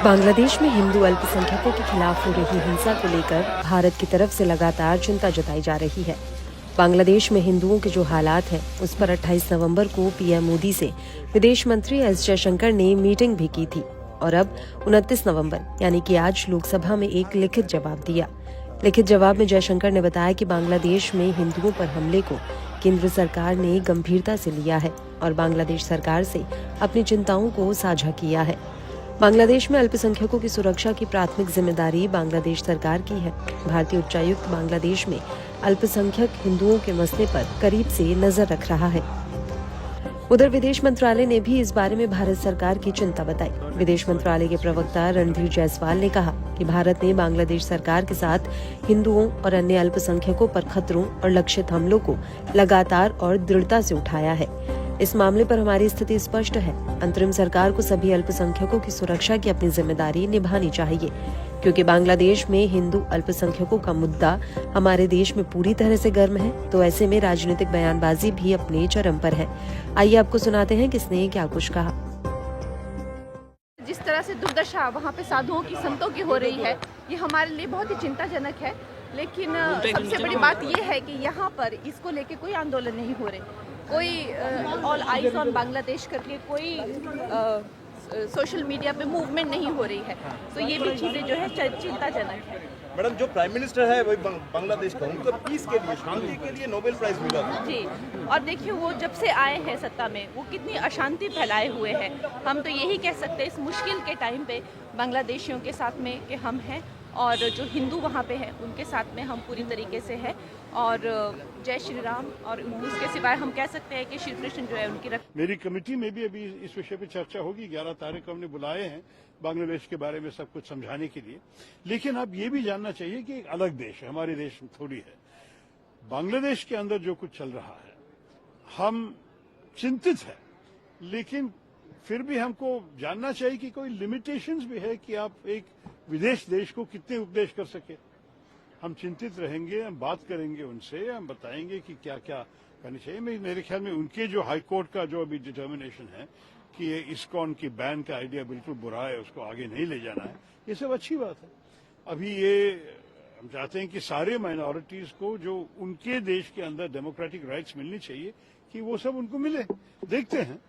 बांग्लादेश में हिंदू अल्पसंख्यकों के खिलाफ हो रही हिंसा को लेकर भारत की तरफ से लगातार चिंता जताई जा रही है। बांग्लादेश में हिंदुओं के जो हालात हैं, उस पर 28 नवंबर को पीएम मोदी से विदेश मंत्री एस जयशंकर ने मीटिंग भी की थी और अब 29 नवंबर यानी कि आज लोकसभा में एक लिखित जवाब दिया। लिखित जवाब में जयशंकर ने बताया कि बांग्लादेश में हिंदुओं पर हमले को केंद्र सरकार ने गंभीरता से लिया है और बांग्लादेश सरकार से अपनी चिंताओं को साझा किया है। बांग्लादेश में अल्पसंख्यकों की सुरक्षा की प्राथमिक जिम्मेदारी बांग्लादेश सरकार की है। भारतीय उच्चायुक्त बांग्लादेश में अल्पसंख्यक हिंदुओं के मसले पर करीब से नजर रख रहा है। उधर विदेश मंत्रालय ने भी इस बारे में भारत सरकार की चिंता बताई। विदेश मंत्रालय के प्रवक्ता रणधीर जायसवाल ने कहा कि भारत ने बांग्लादेश सरकार के साथ हिंदुओं और अन्य अल्पसंख्यकों पर खतरों और लक्षित हमलों को लगातार और दृढ़ता से उठाया है। इस मामले पर हमारी स्थिति स्पष्ट है। अंतरिम सरकार को सभी अल्पसंख्यकों की सुरक्षा की अपनी जिम्मेदारी निभानी चाहिए, क्योंकि बांग्लादेश में हिंदू अल्पसंख्यकों का मुद्दा हमारे देश में पूरी तरह से गर्म है, तो ऐसे में राजनीतिक बयानबाजी भी अपने चरम पर है। आइए आपको सुनाते हैं किसने क्या कुछ कहा। जिस तरह से दुर्दशा वहाँ पे साधुओं की, संतों की हो रही है, ये हमारे लिए बहुत ही चिंताजनक है। लेकिन सबसे बड़ी बात ये है कि यहाँ पर इसको लेके कोई आंदोलन नहीं हो रहे, कोई ऑल आइज ऑन बांग्लादेश करके कोई सोशल मीडिया पे मूवमेंट नहीं हो रही है। तो ये भी चीज़ें जो है चिंताजनक है। मैडम, जो प्राइम मिनिस्टर है वही बांग्लादेश का, उनको पीस के लिए, शांति के लिए नोबेल प्राइज मिला था जी। और देखिए, वो जब से आए हैं सत्ता में, वो कितनी अशांति फैलाए हुए हैं। हम तो यही कह सकते हैं इस मुश्किल के टाइम पे बांग्लादेशियों के साथ में कि हम हैं, और जो हिंदू वहाँ पे हैं उनके साथ में हम पूरी तरीके से हैं। और जय श्री राम, और उसके सिवाय हम कह सकते हैं कि श्री कृष्ण जो है उनकी मेरी कमेटी में भी अभी इस विषय पे चर्चा होगी। 11 तारीख को हमने बुलाए हैं बांग्लादेश के बारे में सब कुछ समझाने के लिए। लेकिन अब ये भी जानना चाहिए कि एक अलग देश है, हमारे देश में थोड़ी है। बांग्लादेश के अंदर जो कुछ चल रहा है, हम चिंतित है, लेकिन फिर भी हमको जानना चाहिए कि कोई लिमिटेशंस भी है कि आप एक विदेश देश को कितने उपदेश कर सके। हम चिंतित रहेंगे, हम बात करेंगे उनसे, हम बताएंगे कि क्या क्या करनी चाहिए। मेरे ख्याल में उनके जो हाई कोर्ट का जो अभी डिटर्मिनेशन है कि ये इस्कॉन की बैन का आइडिया बिल्कुल बुरा है, उसको आगे नहीं ले जाना है, ये सब अच्छी बात है। अभी ये हम चाहते हैं कि सारे माइनॉरिटीज को जो उनके देश के अंदर डेमोक्रेटिक राइट्स मिलनी चाहिए कि वो सब उनको मिले। देखते हैं।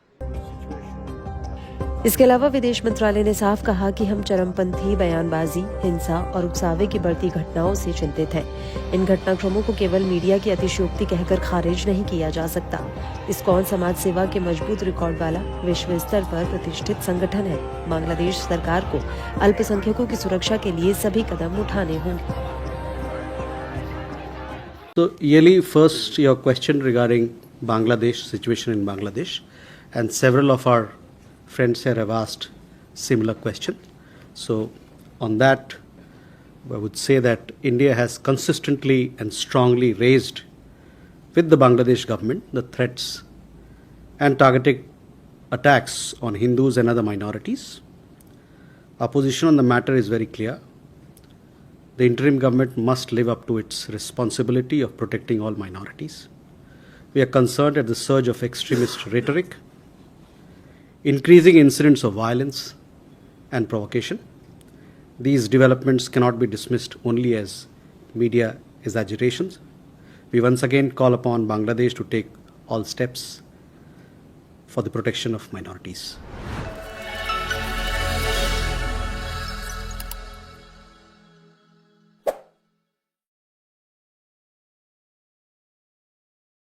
इसके अलावा विदेश मंत्रालय ने साफ कहा कि हम चरमपंथी बयानबाजी, हिंसा और उकसावे की बढ़ती घटनाओं से चिंतित हैं। इन घटनाक्रमों को केवल मीडिया की अतिशयोक्ति कहकर खारिज नहीं किया जा सकता। इस्कॉन समाज सेवा के मजबूत रिकॉर्ड वाला विश्व स्तर पर प्रतिष्ठित संगठन है। बांग्लादेश सरकार को अल्पसंख्यकों की सुरक्षा के लिए सभी कदम उठाने होंगे। So, Yeli, first your question regarding Bangladesh, situation in Bangladesh, and several of our friends here have asked similar question. So, on that, I would say that India has consistently and strongly raised with the Bangladesh government the threats and targeted attacks on Hindus and other minorities. Our position on the matter is very clear. The interim government must live up to its responsibility of protecting all minorities. We are concerned at the surge of extremist rhetoric, increasing incidents of violence and provocation. These developments cannot be dismissed only as media exaggerations. We once again call upon Bangladesh to take all steps for the protection of minorities.